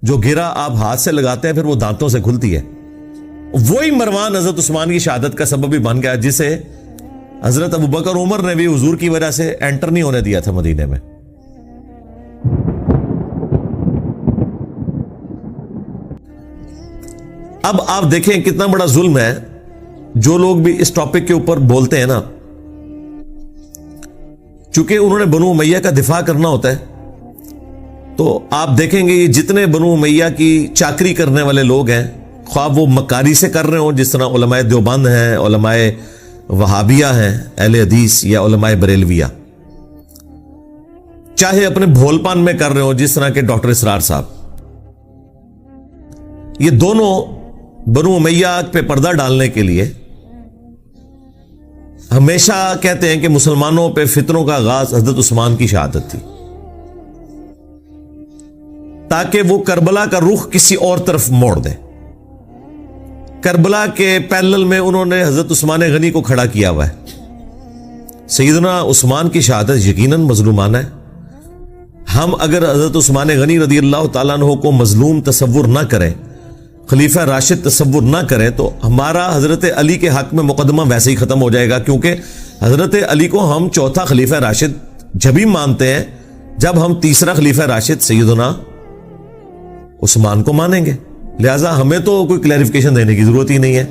جو گرا آپ ہاتھ سے لگاتے ہیں پھر وہ دانتوں سے کھلتی ہے. وہی مروان حضرت عثمان کی شہادت کا سبب بھی بن گیا جسے حضرت ابوبکر عمر نے بھی حضور کی وجہ سے انٹر نہیں ہونے دیا تھا مدینے میں. اب آپ دیکھیں کتنا بڑا ظلم ہے. جو لوگ بھی اس ٹاپک کے اوپر بولتے ہیں نا، چونکہ انہوں نے بنو امیہ کا دفاع کرنا ہوتا ہے، تو آپ دیکھیں گے یہ جتنے بنو امیہ کی چاکری کرنے والے لوگ ہیں، خواہ وہ مکاری سے کر رہے ہوں جس طرح علماء دیوبند ہیں، علماء وہابیہ ہیں اہل حدیث، یا علماء بریلویہ، چاہے اپنے بھول پان میں کر رہے ہوں جس طرح کے ڈاکٹر اسرار صاحب، یہ دونوں بنو امیہ پہ پردہ ڈالنے کے لیے ہمیشہ کہتے ہیں کہ مسلمانوں پہ فتنوں کا آغاز حضرت عثمان کی شہادت تھی، تاکہ وہ کربلا کا رخ کسی اور طرف موڑ دیں. کربلا کے پیرلل میں انہوں نے حضرت عثمان غنی کو کھڑا کیا ہوا ہے. سیدنا عثمان کی شہادت یقیناً مظلومانہ ہے. ہم اگر حضرت عثمان غنی رضی اللہ تعالیٰ عنہ کو مظلوم تصور نہ کریں، خلیفہ راشد تصور نہ کریں، تو ہمارا حضرت علی کے حق میں مقدمہ ویسے ہی ختم ہو جائے گا، کیونکہ حضرت علی کو ہم چوتھا خلیفہ راشد جبھی مانتے ہیں جب ہم تیسرا خلیفہ راشد سیدنا عثمان کو مانیں گے. لہٰذا ہمیں تو کوئی کلیریفیکیشن دینے کی ضرورت ہی نہیں ہے.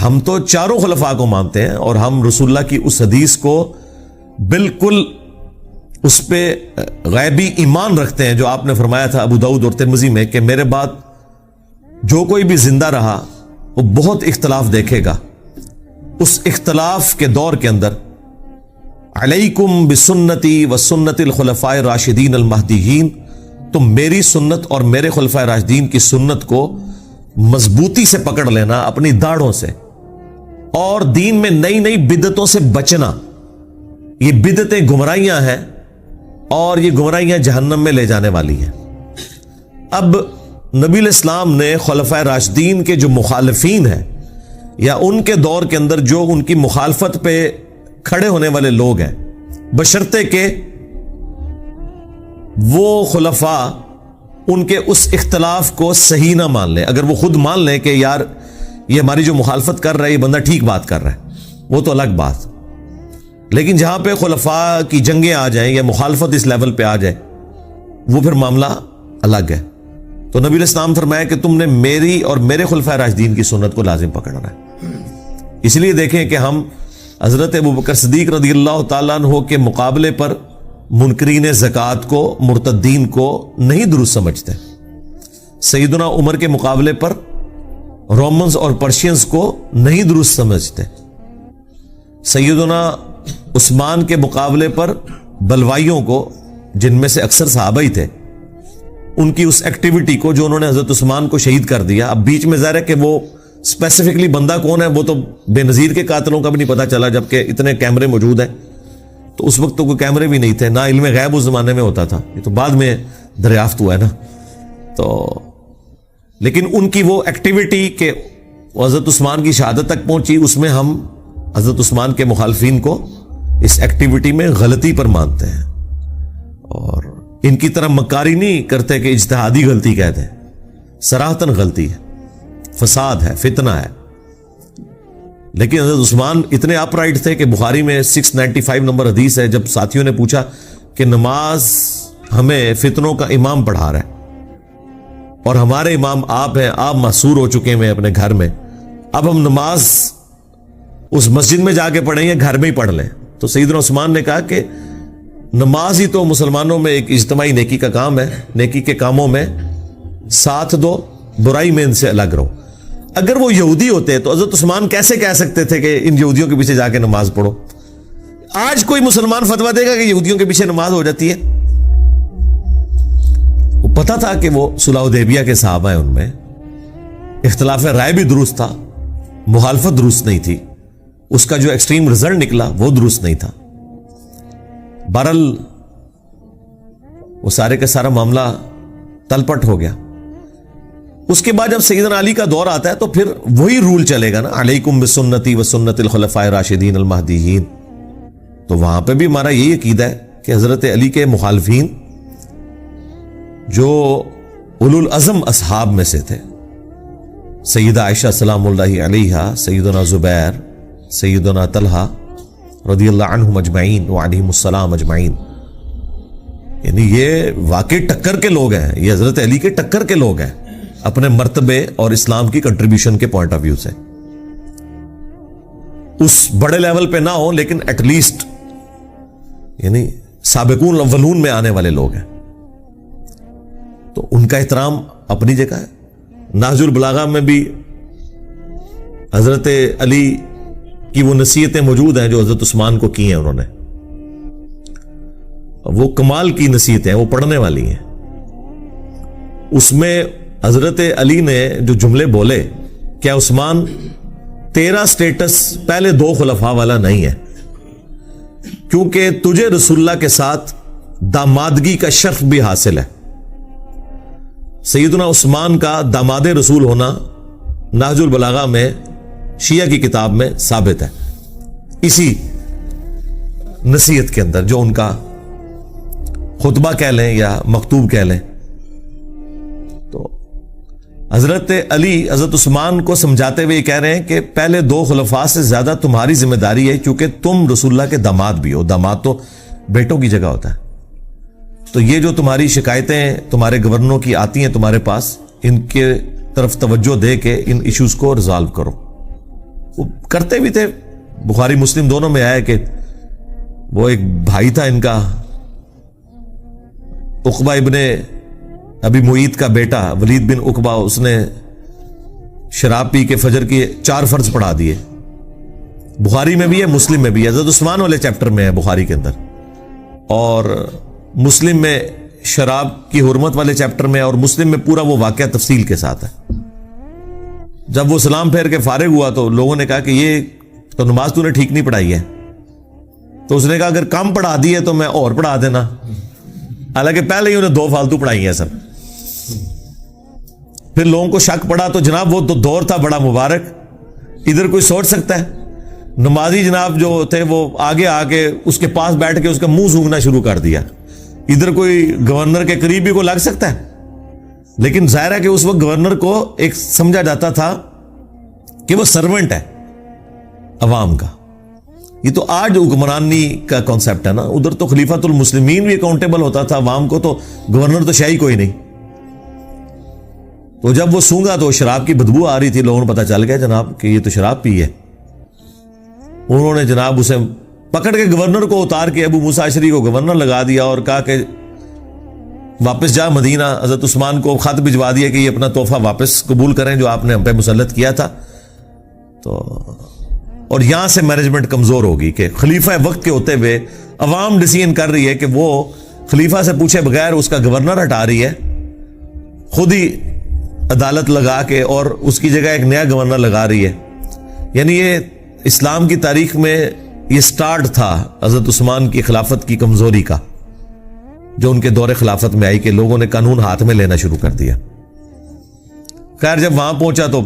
ہم تو چاروں خلفاء کو مانتے ہیں، اور ہم رسول اللہ کی اس حدیث کو بالکل اس پہ غیبی ایمان رکھتے ہیں جو آپ نے فرمایا تھا ابو داؤد اور ترمذی میں کہ میرے بعد جو کوئی بھی زندہ رہا وہ بہت اختلاف دیکھے گا. اس اختلاف کے دور کے اندر علیکم بسنتی وسنت الخلفاء الراشدین المہدیین، تم میری سنت اور میرے خلفاء راشدین کی سنت کو مضبوطی سے پکڑ لینا اپنی داڑھوں سے، اور دین میں نئی نئی بدعتوں سے بچنا. یہ بدعتیں گمراہیاں ہیں اور یہ گمراہیاں جہنم میں لے جانے والی ہیں. اب نبی الاسلام نے خلفاء راشدین کے جو مخالفین ہیں یا ان کے دور کے اندر جو ان کی مخالفت پہ کھڑے ہونے والے لوگ ہیں، بشرطے کہ وہ خلفاء ان کے اس اختلاف کو صحیح نہ مان لیں. اگر وہ خود مان لیں کہ یار یہ ہماری جو مخالفت کر رہا ہے یہ بندہ ٹھیک بات کر رہا ہے، وہ تو الگ بات. لیکن جہاں پہ خلفاء کی جنگیں آ جائیں یا مخالفت اس لیول پہ آ جائے، وہ پھر معاملہ الگ ہے. تو نبی الاسلام فرمایا کہ تم نے میری اور میرے خلفاء راشدین کی سنت کو لازم پکڑنا ہے. اس لیے دیکھیں کہ ہم حضرت ابوبکر صدیق رضی اللہ تعالیٰ عنہ کے مقابلے پر منکرین زکوٰۃ کو، مرتدین کو نہیں درست سمجھتے. سیدنا عمر کے مقابلے پر رومنز اور پرشینز کو نہیں درست سمجھتے. سیدنا عثمان کے مقابلے پر بلوائیوں کو، جن میں سے اکثر صحابہ ہی تھے، ان کی اس ایکٹیویٹی کو جو انہوں نے حضرت عثمان کو شہید کر دیا. اب بیچ میں ظاہر ہے کہ وہ اسپیسیفکلی بندہ کون ہے وہ تو بے نظیر کے قاتلوں کا بھی نہیں پتا چلا، جبکہ اتنے کیمرے موجود ہیں. تو اس وقت تو کوئی کیمرے بھی نہیں تھے، نہ علم غیب اس زمانے میں ہوتا تھا، یہ تو بعد میں دریافت ہوا ہے نا. تو لیکن ان کی وہ ایکٹیویٹی کہ حضرت عثمان کی شہادت تک پہنچی، اس میں ہم حضرت عثمان کے مخالفین کو اس ایکٹیویٹی میں غلطی پر مانتے ہیں، اور ان کی طرح مکاری نہیں کرتے کہ اجتہادی غلطی کہتے ہیں. صراحتاً غلطی ہے، فساد ہے، فتنہ ہے. لیکن حضرت عثمان اتنے اپ رائٹ تھے کہ بخاری میں 695 نمبر حدیث ہے، جب ساتھیوں نے پوچھا کہ نماز ہمیں فتنوں کا امام پڑھا رہا ہے اور ہمارے امام آپ ہیں، آپ محصور ہو چکے ہیں اپنے گھر میں، اب ہم نماز اس مسجد میں جا کے پڑھیں یا گھر میں ہی پڑھ لیں. تو سیدنا عثمان نے کہا کہ نماز ہی تو مسلمانوں میں ایک اجتماعی نیکی کا کام ہے، نیکی کے کاموں میں ساتھ دو، برائی میں ان سے الگ رہو. اگر وہ یہودی ہوتے تو حضرت عثمان کیسے کہہ سکتے تھے کہ ان یہودیوں کے پیچھے جا کے نماز پڑھو؟ آج کوئی مسلمان فتویٰ دے گا کہ یہودیوں کے پیچھے نماز ہو جاتی ہے؟ وہ پتا تھا کہ وہ صلح حدیبیہ کے صحابہ ہیں، ان میں اختلاف رائے بھی درست تھا، مخالفت درست نہیں تھی، اس کا جو ایکسٹریم رزلٹ نکلا وہ درست نہیں تھا. بہرحال وہ سارے کا سارا معاملہ تلپٹ ہو گیا. اس کے بعد جب سیدنا علی کا دور آتا ہے تو پھر وہی رول چلے گا نا، علیکم بسنتی وسنت الخلفاء الراشدین المہدیین. تو وہاں پہ بھی ہمارا یہی عقیدہ ہے کہ حضرت علی کے مخالفین جو اولو العزم اصحاب میں سے تھے. سیدہ عائشہ سلام اللہ علیہا، سیدنا زبیر، سیدنا طلحہ رضی اللہ عنہم اجمعین وعلیہم السلام اجمعین. یعنی یہ واقعی ٹکر کے لوگ ہیں، یہ حضرت علی کے ٹکر کے لوگ ہیں اپنے مرتبے اور اسلام کی کنٹریبیوشن کے پوائنٹ آف ویو سے. اس بڑے لیول پہ نہ ہو لیکن ایٹ لیسٹ یعنی سابقون الاولون میں آنے والے لوگ ہیں. تو ان کا احترام اپنی جگہ ہے. نہج البلاغہ میں بھی حضرت علی کی وہ نصیحتیں موجود ہیں جو حضرت عثمان کو کی ہیں انہوں نے. وہ کمال کی نصیحتیں ہیں، وہ پڑھنے والی ہیں. اس میں حضرت علی نے جو جملے بولے، کیا عثمان تیرا سٹیٹس پہلے دو خلفاء والا نہیں ہے، کیونکہ تجھے رسول اللہ کے ساتھ دامادگی کا شرف بھی حاصل ہے. سیدنا عثمان کا داماد رسول ہونا نہج البلاغہ میں شیعہ کی کتاب میں ثابت ہے، اسی نصیحت کے اندر جو ان کا خطبہ کہہ لیں یا مکتوب کہہ لیں. تو حضرت علی حضرت عثمان کو سمجھاتے ہوئے یہ کہہ رہے ہیں کہ پہلے دو خلفاء سے زیادہ تمہاری ذمہ داری ہے، کیونکہ تم رسول اللہ کے داماد بھی ہو. داماد تو بیٹوں کی جگہ ہوتا ہے. تو یہ جو تمہاری شکایتیں تمہارے گورنروں کی آتی ہیں تمہارے پاس، ان کے طرف توجہ دے کے ان ایشوز کو ریزالو کرو. وہ کرتے بھی تھے. بخاری مسلم دونوں میں آیا کہ وہ ایک بھائی تھا ان کا، عقبہ ابن ابی معیط کا بیٹا ولید بن عقبہ، اس نے شراب پی کے فجر کی 4 فرض پڑھا دیے. بخاری میں بھی ہے، مسلم میں بھی ہے. حضرت عثمان والے چیپٹر میں ہے بخاری کے اندر، اور مسلم میں شراب کی حرمت والے چیپٹر میں، اور مسلم میں پورا وہ واقعہ تفصیل کے ساتھ ہے. جب وہ سلام پھیر کے فارغ ہوا تو لوگوں نے کہا کہ یہ تو نماز تو نے ٹھیک نہیں پڑھائی ہے. تو اس نے کہا اگر کم پڑھا دی ہے تو میں اور پڑھا دینا. حالانکہ پہلے ہی انہیں 2 فالتو پڑھائی ہیں سب. پھر لوگوں کو شک پڑا تو جناب وہ تو دور تھا بڑا مبارک، ادھر کوئی سوچ سکتا ہے؟ نمازی جناب جو تھے وہ آگے آ کے اس کے پاس بیٹھ کے اس کا منہ سونگنا شروع کر دیا. ادھر کوئی گورنر کے قریب بھی کو لگ سکتا ہے؟ لیکن ظاہر ہے کہ اس وقت گورنر کو ایک سمجھا جاتا تھا کہ وہ سرونٹ ہے عوام کا. یہ تو آج حکمرانی کا کانسیپٹ ہے نا. ادھر تو خلیفۃ المسلمین بھی اکاؤنٹیبل ہوتا تھا عوام کو، تو گورنر تو شاہی کوئی نہیں. تو جب وہ سونگا تو شراب کی بدبو آ رہی تھی، لوگوں نے پتا چل گیا جناب کہ یہ تو شراب پی ہے. انہوں نے جناب اسے پکڑ کے گورنر کو اتار کے ابو موسیٰ اشعری کو گورنر لگا دیا اور کہا کہ واپس جا مدینہ. حضرت عثمان کو خط بھجوا دیا کہ یہ اپنا تحفہ واپس قبول کریں جو آپ نے ہم پہ مسلط کیا تھا. تو اور یہاں سے مینجمنٹ کمزور ہوگی کہ خلیفہ وقت کے ہوتے ہوئے عوام ڈیسیژن کر رہی ہے کہ وہ خلیفہ سے پوچھے بغیر اس کا گورنر ہٹا رہی ہے، خود ہی عدالت لگا کے، اور اس کی جگہ ایک نیا گورنر لگا رہی ہے. یعنی یہ اسلام کی تاریخ میں یہ سٹارٹ تھا حضرت عثمان کی خلافت کی کمزوری کا، جو ان کے دور خلافت میں آئی کہ لوگوں نے قانون ہاتھ میں لینا شروع کر دیا. خیر جب وہاں پہنچا تو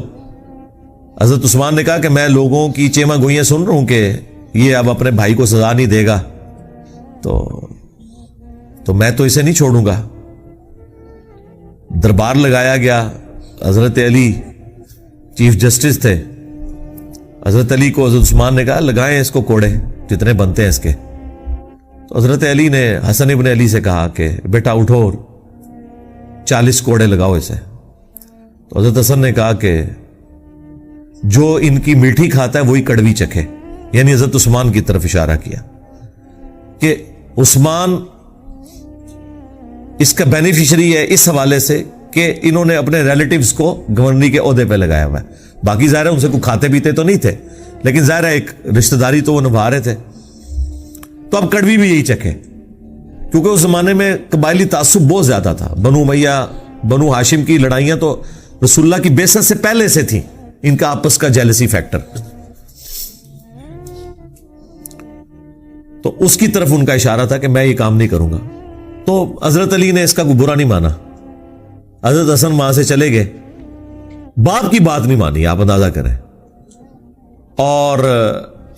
حضرت عثمان نے کہا کہ میں لوگوں کی چیما گوئیاں سن رہا ہوں کہ یہ اب اپنے بھائی کو سزا نہیں دے گا، تو میں تو اسے نہیں چھوڑوں گا. دربار لگایا گیا. حضرت علی چیف جسٹس تھے. حضرت علی کو حضرت عثمان نے کہا لگائیں اس کو کوڑے جتنے بنتے ہیں اس کے. تو حضرت علی نے حسن ابن علی سے کہا کہ بیٹا اٹھو 40 کوڑے لگاؤ اسے. تو حضرت حسن نے کہا کہ جو ان کی میٹھی کھاتا ہے وہی کڑوی چکھے، یعنی حضرت عثمان کی طرف اشارہ کیا کہ عثمان اس کا بینیفیشری ہے اس حوالے سے کہ انہوں نے اپنے ریلیٹیوز کو گورنری کے عہدے پہ لگایا ہوا ہے. باقی ظاہر ہے ان سے کوئی کھاتے پیتے تو نہیں تھے، لیکن ظاہر ہے ایک رشتہ داری تو وہ نبھا رہے تھے. تو اب کڑوی بھی یہی چکھے، کیونکہ اس زمانے میں قبائلی تعصب بہت زیادہ تھا. بنو امیہ بنو ہاشم کی لڑائیاں تو رسول اللہ کی بعثت سے پہلے سے تھیں، ان کا آپس کا جیلسی فیکٹر. تو اس کی طرف ان کا اشارہ تھا کہ میں یہ کام نہیں کروں گا. تو حضرت علی نے اس کا کوئی برا نہیں مانا. حضرت حسن وہاں سے چلے گئے، باپ کی بات نہیں مانی. آپ اندازہ کریں، اور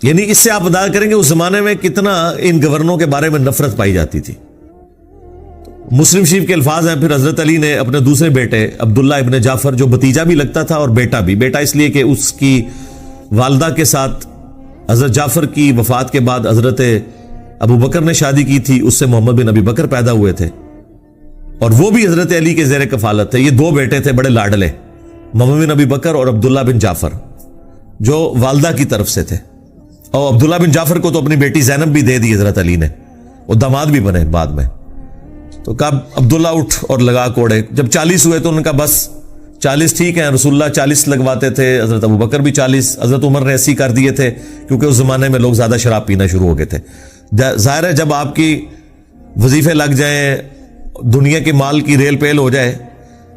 یعنی اس سے آپ اندازہ کریں کہ اس زمانے میں کتنا ان گورنروں کے بارے میں نفرت پائی جاتی تھی. مسلم شریف کے الفاظ ہیں، پھر حضرت علی نے اپنے دوسرے بیٹے عبداللہ ابن جعفر، جو بھتیجا بھی لگتا تھا اور بیٹا بھی، بیٹا اس لیے کہ اس کی والدہ کے ساتھ حضرت جعفر کی وفات کے بعد حضرت ابو بکر نے شادی کی تھی، اس سے محمد بن ابی بکر پیدا ہوئے تھے اور وہ بھی حضرت علی کے زیر کفالت تھے۔ یہ دو بیٹے تھے بڑے لاڈلے، محمد بن ابی بکر اور عبداللہ بن جعفر، جو والدہ کی طرف سے تھے۔ اور عبداللہ بن جعفر کو تو اپنی بیٹی زینب بھی دے دی حضرت علی نے، وہ داماد بھی بنے بعد میں۔ تو کہا عبداللہ اٹھ اور لگا کوڑے۔ جب 40 ہوئے تو انہوں نے کہا بس 40 ٹھیک ہیں، رسول اللہ 40 لگواتے تھے، حضرت ابو بکر بھی 40، حضرت عمر نے 80 کر دیے تھے، کیونکہ اس زمانے میں لوگ زیادہ شراب پینا شروع ہو گئے تھے۔ ظاہر ہے جب آپ کی وظیفے لگ جائیں، دنیا کے مال کی ریل پیل ہو جائے۔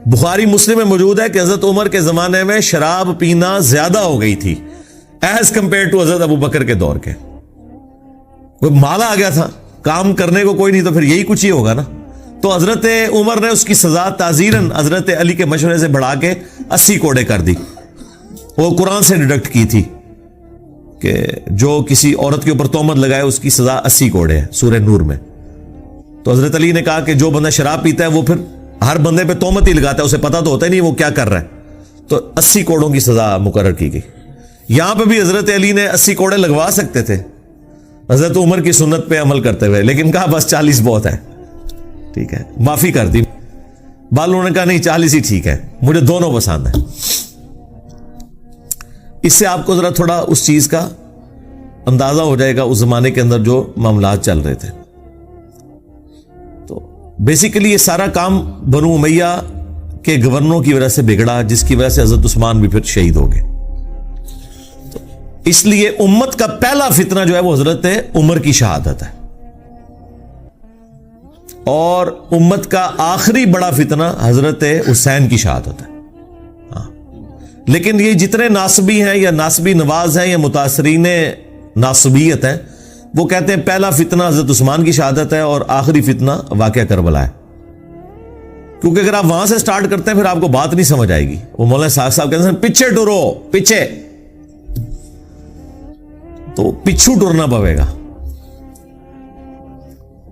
بخاری مسلم میں موجود ہے کہ حضرت عمر کے زمانے میں شراب پینا زیادہ ہو گئی تھی ایز کمپیئر ٹو حضرت ابو بکر کے دور کے۔ کوئی مال آ گیا تھا، کام کرنے کو کوئی نہیں، تو پھر یہی کچھ ہی ہوگا نا۔ تو حضرت عمر نے اس کی سزا تعزیراً حضرت علی کے مشورے سے بڑھا کے 80 کوڑے کر دی۔ وہ قرآن سے ڈیڈکٹ کی تھی کہ جو کسی عورت کے اوپر تہمت لگائے اس کی سزا 80 کوڑے ہے، سورہ نور میں۔ تو حضرت علی نے کہا کہ جو بندہ شراب پیتا ہے وہ پھر ہر بندے پہ تہمت ہی لگاتا ہے، اسے پتہ تو ہوتا ہی نہیں وہ کیا کر رہا ہے، تو 80 کوڑوں کی سزا مقرر کی گئی۔ یہاں پہ بھی حضرت علی نے 80 کوڑے لگوا سکتے تھے حضرت عمر کی سنت پہ عمل کرتے ہوئے، لیکن کہا بس 40 بہت ہے، ٹھیک ہے، معافی کر دی۔ بالوں نے کہا نہیں 40 ہی ٹھیک ہے، مجھے دونوں پسند ہیں۔ اس سے آپ کو ذرا تھوڑا اس چیز کا اندازہ ہو جائے گا اس زمانے کے اندر جو معاملات چل رہے تھے۔ تو بیسیکلی یہ سارا کام بنو امیہ کے گورنروں کی وجہ سے بگڑا، جس کی وجہ سے حضرت عثمان بھی پھر شہید ہو گئے۔ تو اس لیے امت کا پہلا فتنہ جو ہے وہ حضرت عمر کی شہادت ہے، اور امت کا آخری بڑا فتنہ حضرت حسین کی شہادت ہے۔ لیکن یہ جتنے ناصبی ہیں یا ناصبی نواز ہیں یا متاثرین ناصبیت ہیں، وہ کہتے ہیں پہلا فتنہ حضرت عثمان کی شہادت ہے اور آخری فتنہ واقعہ کربلا ہے، کیونکہ اگر آپ وہاں سے سٹارٹ کرتے ہیں پھر آپ کو بات نہیں سمجھ آئے گی۔ وہ مولانا صاحب کہتے ہیں پیچھے ٹرو، پیچھے، تو پیچھو ٹرنا پڑے گا،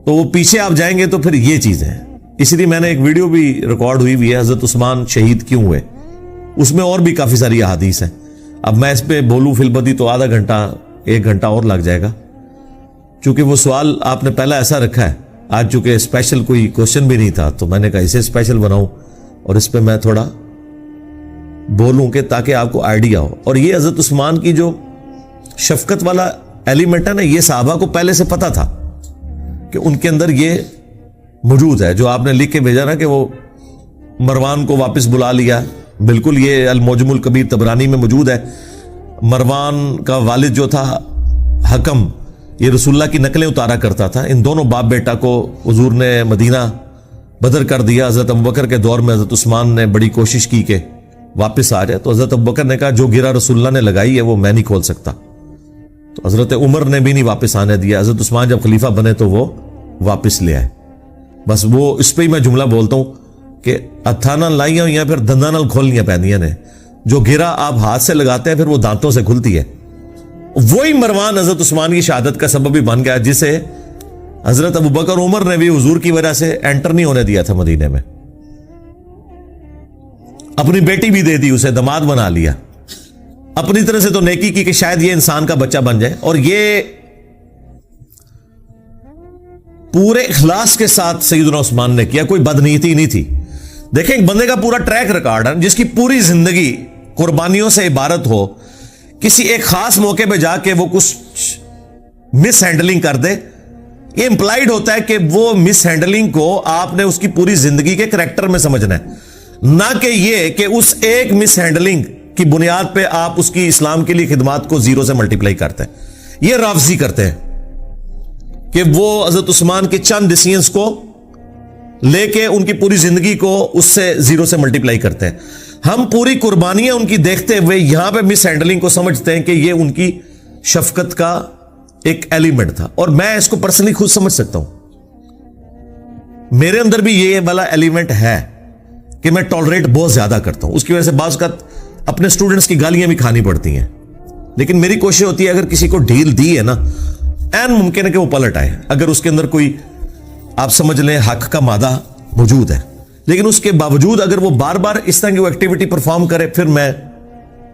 تو وہ پیچھے آپ جائیں گے تو پھر یہ چیزیں ہیں۔ اس لیے میں نے ایک ویڈیو بھی ریکارڈ ہوئی ہے حضرت عثمان شہید کیوں ہوئے، اس میں اور بھی کافی ساری احادیث ہیں۔ اب میں اس پہ بولوں فی البدی تو آدھا گھنٹہ 1 گھنٹہ اور لگ جائے گا، چونکہ وہ سوال آپ نے پہلا ایسا رکھا ہے۔ آج چونکہ اسپیشل کوئی کوشچن بھی نہیں تھا تو میں نے کہا اسے اسپیشل بناؤں اور اس پہ میں تھوڑا بولوں کہ تاکہ آپ کو آئیڈیا ہو۔ اور یہ حضرت عثمان کی جو شفقت والا ایلیمنٹ ہے نا، یہ صحابہ کو پہلے سے پتا تھا کہ ان کے اندر یہ موجود ہے، جو آپ نے لکھ کے بھیجا نا کہ وہ مروان کو واپس بلا لیا۔ بالکل یہ المعجم الکبیر طبرانی میں موجود ہے۔ مروان کا والد جو تھا حکم، یہ رسول اللہ کی نقلیں اتارا کرتا تھا۔ ان دونوں باپ بیٹا کو حضور نے مدینہ بدر کر دیا۔ حضرت ابوبکر کے دور میں حضرت عثمان نے بڑی کوشش کی کہ واپس آ جائے، تو حضرت ابوبکر نے کہا جو گرا رسول اللہ نے لگائی ہے وہ میں نہیں کھول سکتا، تو حضرت عمر نے بھی نہیں واپس آنے دیا۔ حضرت عثمان جب خلیفہ بنے تو وہ واپس لے آئے۔ بس وہ اس پہ ہی میں جملہ بولتا ہوں کہ ہتھاں نال لائیاں ہوئی ہیں پھر دنداں نال کھولنیاں پیندیاں نے۔ جو گرا آپ ہاتھ سے لگاتے ہیں پھر وہ دانتوں سے کھلتی ہے۔ وہی مروان حضرت عثمان کی شہادت کا سبب بھی بن گیا، جسے حضرت ابوبکر عمر نے بھی حضور کی وجہ سے انٹر نہیں ہونے دیا تھا مدینے میں۔ اپنی بیٹی بھی دے دی، اسے داماد بنا لیا، اپنی طرح سے تو نیکی کی کہ شاید یہ انسان کا بچہ بن جائے۔ اور یہ پورے اخلاص کے ساتھ سیدنا عثمان نے کیا، کوئی بدنیتی نہیں تھی۔ دیکھیں ایک بندے کا پورا ٹریک ریکارڈ ہے جس کی پوری زندگی قربانیوں سے عبارت ہو، کسی ایک خاص موقع پہ جا کے وہ کچھ مس ہینڈلنگ کر دے، یہ امپلائیڈ ہوتا ہے کہ وہ مس ہینڈلنگ کو آپ نے اس کی پوری زندگی کے کریکٹر میں سمجھنا ہے، نہ کہ یہ کہ اس ایک مس ہینڈلنگ کی بنیاد پہ آپ اس کی اسلام کے لیے خدمات کو 0 سے ملٹیپلائی کرتے ہیں۔ یہ رافضی کرتے ہیں کہ وہ حضرت عثمان کے چند ڈیسیژنز کو لے کے ان کی پوری زندگی کو اس سے 0 سے ملٹیپلائی کرتے ہیں۔ ہم پوری قربانیاں ان کی دیکھتے ہوئے یہاں پہ مس ہینڈلنگ کو سمجھتے ہیں کہ یہ ان کی شفقت کا ایک ایلیمنٹ تھا، اور میں اس کو پرسنلی خود سمجھ سکتا ہوں۔ میرے اندر بھی یہ والا ایلیمنٹ ہے کہ میں ٹالریٹ بہت زیادہ کرتا ہوں، اس کی وجہ سے بعض اوقات اپنے اسٹوڈنٹس کی گالیاں بھی کھانی پڑتی ہیں، لیکن میری کوشش ہوتی ہے اگر کسی کو ڈھیل دی ہے نا، این ممکن ہے کہ وہ پلٹ آئے۔ اگر اس کے اندر کوئی آپ سمجھ لیں حق کا مادہ موجود ہے، لیکن اس کے باوجود اگر وہ بار بار اس طرح کی وہ ایکٹیویٹی پرفارم کرے، پھر میں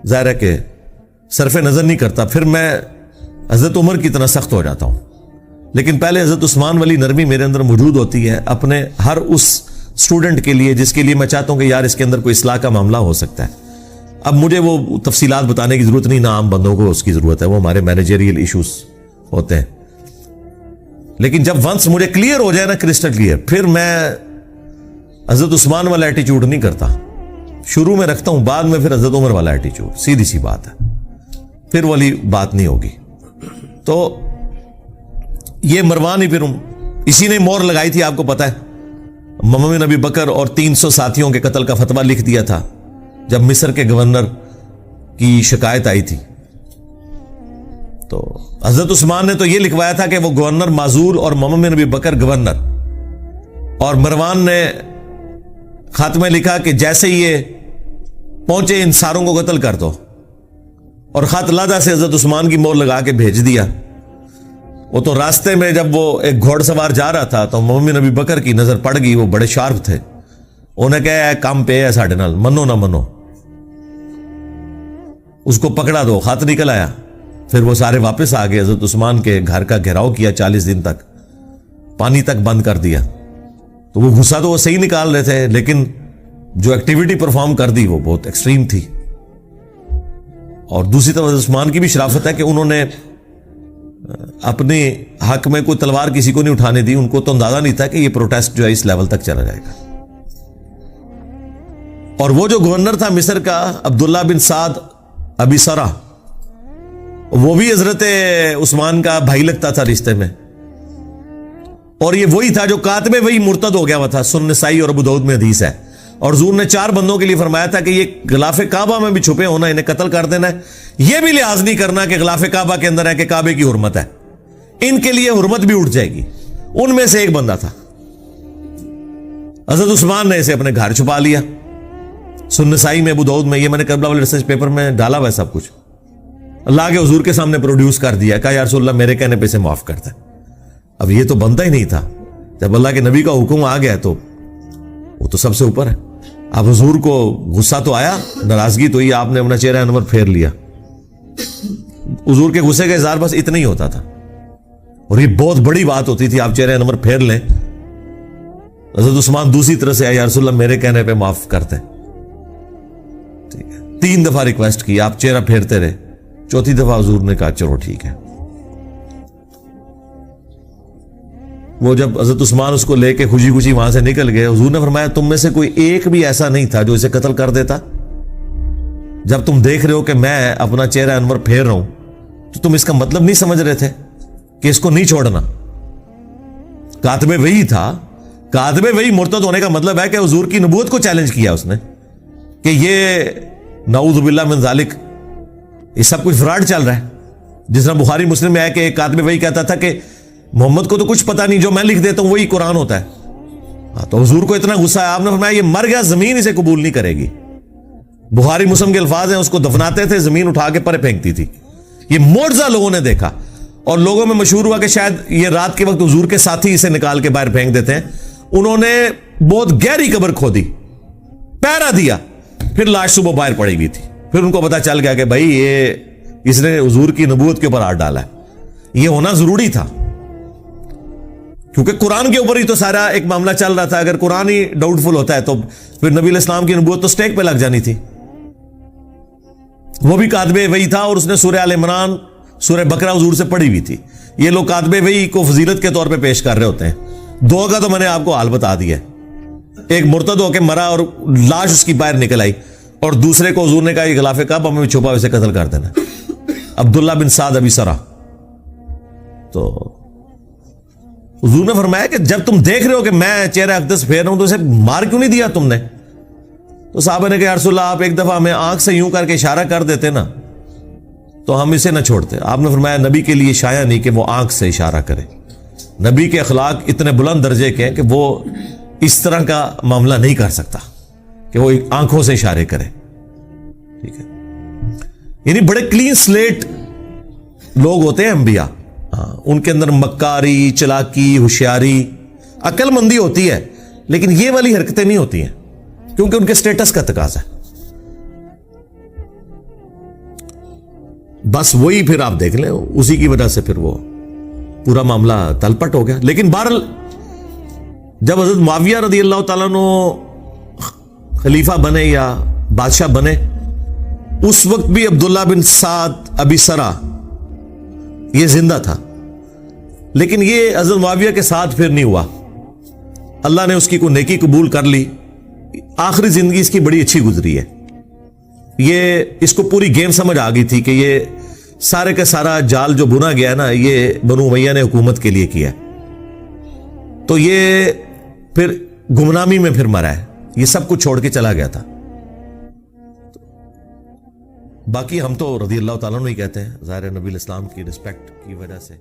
ظاہر ہے کہ صرف نظر نہیں کرتا، پھر میں حضرت عمر کی طرح سخت ہو جاتا ہوں. لیکن پہلے حضرت عثمان والی نرمی میرے اندر موجود ہوتی ہے اپنے ہر اس اسٹوڈنٹ کے لیے جس کے لیے میں چاہتا ہوں کہ یار اس کے اندر کوئی اصلاح کا معاملہ ہو سکتا ہے. اب مجھے وہ تفصیلات بتانے کی ضرورت نہیں، نہ عام بندوں کو اس کی ضرورت ہے، وہ ہمارے مینیجریل ایشوز ہوتے ہیں. لیکن جب ونس مجھے کلیئر ہو جائے نا، کرسٹل کلیئر، پھر میں حضرت عثمان والا ایٹیچیوڈ نہیں کرتا. شروع میں رکھتا ہوں، بعد میں پھر حضرت عمر والا ایٹیچیوڈ. سیدھی سی بات ہے، پھر والی بات نہیں ہوگی. تو یہ مروان ہی پھر اسی نے مور لگائی تھی، آپ کو پتا ہے. محمد بن ابی بکر اور 300 ساتھیوں کے قتل کا فتویٰ لکھ دیا تھا جب مصر کے گورنر کی شکایت آئی تھی. تو حضرت عثمان نے تو یہ لکھوایا تھا کہ وہ گورنر معزول اور محمد بن ابی بکر گورنر، اور مروان نے خط میں لکھا کہ جیسے ہی یہ پہنچے ان ساروں کو قتل کر دو، اور خط لادہ سے حضرت عثمان کی مور لگا کے بھیج دیا. وہ تو راستے میں جب وہ ایک گھوڑ سوار جا رہا تھا تو محمد بن ابی بکر کی نظر پڑ گئی، وہ بڑے شارپ تھے. انہیں کہا کام پہ ہے ساڑھے نال، منو نہ منو، اس کو پکڑا دو. خط نکل آیا. پھر وہ سارے واپس آ گئے. حضرت عثمان کے گھر کا گھیراؤ کیا 40 دن تک، پانی تک بند کر دیا. تو وہ غصہ تو وہ صحیح نکال رہے تھے، لیکن جو ایکٹیویٹی پرفارم کر دی وہ بہت ایکسٹریم تھی. اور دوسری طرف حضرت عثمان کی بھی شرافت ہے کہ انہوں نے اپنے حق میں کوئی تلوار کسی کو نہیں اٹھانے دی. ان کو تو اندازہ نہیں تھا کہ یہ پروٹیسٹ جو ہے اس لیول تک چلا جائے گا. اور وہ جو گورنر تھا مصر کا عبداللہ بن سعد ابی سرا، وہ بھی حضرت عثمان کا بھائی لگتا تھا رشتے میں، اور یہ وہی تھا جو کاتب وہی مرتد ہو گیا ہوا تھا. سنن نسائی اور ابو داؤد میں حدیث ہے. اور حضور نے 4 بندوں کے لیے فرمایا تھا کہ یہ غلاف کعبہ میں بھی چھپے ہونا، انہیں قتل کر دینا ہے. یہ بھی لحاظ نہیں کرنا کہ غلاف کعبہ کے اندر ہے کہ کعبے کی حرمت ہے، ان کے لیے حرمت بھی اٹھ جائے گی. ان میں سے ایک بندہ تھا، حضرت عثمان نے اسے اپنے گھر چھپا لیا. سنن نسائی میں ابو داؤد میں، یہ میں نے کربلا والے ریسرچ پیپر میں ڈالا ہوا ہے سب کچھ. اللہ کے حضور کے سامنے پروڈیوس کر دیا، کہا یا رسول اللہ میرے کہنے پہ اسے معاف کر دیں. اب یہ تو بنتا ہی نہیں تھا. جب اللہ کے نبی کا حکم آ گیا تو وہ تو سب سے اوپر ہے. اب حضور کو غصہ تو آیا، ناراضگی تو ہی، آپ نے اپنا چہرہ انور پھیر لیا. حضور کے غصے کا اظہار بس اتنا ہی ہوتا تھا، اور یہ بہت بڑی بات ہوتی تھی آپ چہرہ انور پھیر لیں. حضرت عثمان دوسری طرح سے یا رسول اللہ میرے کہنے پہ معاف کرتے. ٹھیک ہے، 3 دفعہ ریکویسٹ کی، آپ چہرہ پھیرتے رہے. 4تھی دفعہ حضور نے کہا چلو ٹھیک ہے. وہ جب حضرت عثمان اس کو لے کے خوشی خوشی وہاں سے نکل گئے، حضور نے فرمایا تم میں سے کوئی ایک بھی ایسا نہیں تھا جو اسے قتل کر دیتا. جب تم دیکھ رہے ہو کہ میں اپنا چہرہ انور پھیر رہا ہوں تو تم اس کا مطلب نہیں سمجھ رہے تھے کہ اس کو نہیں چھوڑنا. کاتب وحی تھا. کاتب وحی مرتد ہونے کا مطلب ہے کہ حضور کی نبوت کو چیلنج کیا اس نے کہ یہ نعوذ باللہ من ذالک، یہ سب کچھ فراڈ چل رہا ہے. جس طرح بخاری مسلم میں ہے کہ ایک کاتب وحی کہتا تھا کہ محمد کو تو کچھ پتا نہیں، جو میں لکھ دیتا ہوں وہی قرآن ہوتا ہے. تو حضور کو اتنا غصہ ہے، آپ نے فرمایا یہ مر گیا، زمین اسے قبول نہیں کرے گی. بخاری مسلم کے الفاظ ہیں، اس کو دفناتے تھے، زمین اٹھا کے پرے پھینکتی تھی. یہ معجزہ لوگوں نے دیکھا، اور لوگوں میں مشہور ہوا کہ شاید یہ رات کے وقت حضور کے ساتھی اسے نکال کے باہر پھینک دیتے ہیں. انہوں نے بہت گہری قبر کھودی، پہرا دیا، پھر لاش صبح باہر پڑی ہوئی تھی. پھر ان کو پتا چل گیا کہ بھائی یہ اس نے حضور کی نبوت کے اوپر ہاتھ ڈالا ہے. یہ ہونا ضروری تھا کیونکہ قرآن کے اوپر ہی تو سارا ایک معاملہ چل رہا تھا. اگر قرآن ہی ڈاؤٹ فل ہوتا ہے تو پھر نبی علیہ السلام کی نبوت تو سٹیک پہ لگ جانی تھی. وہ بھی کاتب وحی تھا، اور اس نے سورہ آل عمران، سورہ بقرہ حضور سے پڑھی ہوئی تھی. یہ لوگ کاتب وحی کو فضیلت کے طور پہ پیش کر رہے ہوتے ہیں. 2 کا تو میں نے آپ کو حال بتا دیا. ایک مرتد ہو کے مرا اور لاش اس کی باہر نکل آئی، اور دوسرے کو حضور نے کہا یہ غلاف کعبہ میں چھپا اسے قتل کر دینا، عبداللہ بن سعد ابی سرا. تو حضور نے فرمایا کہ جب تم دیکھ رہے ہو کہ میں چہرہ اقدس پھیر رہا ہوں تو اسے مار کیوں نہیں دیا تم نے؟ تو صحابہ نے کہا یا رسول اللہ آپ ایک دفعہ ہمیں آنکھ سے یوں کر کے اشارہ کر دیتے نا تو ہم اسے نہ چھوڑتے. آپ نے فرمایا نبی کے لیے شایع نہیں کہ وہ آنکھ سے اشارہ کرے. نبی کے اخلاق اتنے بلند درجے کے ہیں کہ وہ اس طرح کا معاملہ نہیں کر سکتا کہ وہ آنکھوں سے اشارے کرے. ٹھیک ہے، یعنی بڑے کلین سلیٹ لوگ ہوتے ہیں انبیاء. ان کے اندر مکاری، چلاکی، ہوشیاری، عقل مندی ہوتی ہے لیکن یہ والی حرکتیں نہیں ہوتی ہیں کیونکہ ان کے سٹیٹس کا تقاضا ہے. بس وہی پھر آپ دیکھ لیں اسی کی وجہ سے پھر وہ پورا معاملہ تلپٹ ہو گیا. لیکن بہرحال جب حضرت معاویہ رضی اللہ تعالیٰ عنہ خلیفہ بنے یا بادشاہ بنے اس وقت بھی عبداللہ بن سعد ابی سرا یہ زندہ تھا, لیکن یہ حضرت معاویہ کے ساتھ پھر نہیں ہوا. اللہ نے اس کی کوئی نیکی قبول کر لی, آخری زندگی اس کی بڑی اچھی گزری ہے. یہ اس کو پوری گیم سمجھ آ گئی تھی کہ یہ سارے کا سارا جال جو بنا گیا نا یہ بنو امیہ نے حکومت کے لیے کیا, تو یہ پھر گمنامی میں پھر مرا ہے, یہ سب کچھ چھوڑ کے چلا گیا تھا. باقی ہم تو رضی اللہ تعالیٰ عنہ ہی کہتے ہیں, ظاہر نبی الاسلام کی رسپیکٹ کی وجہ سے.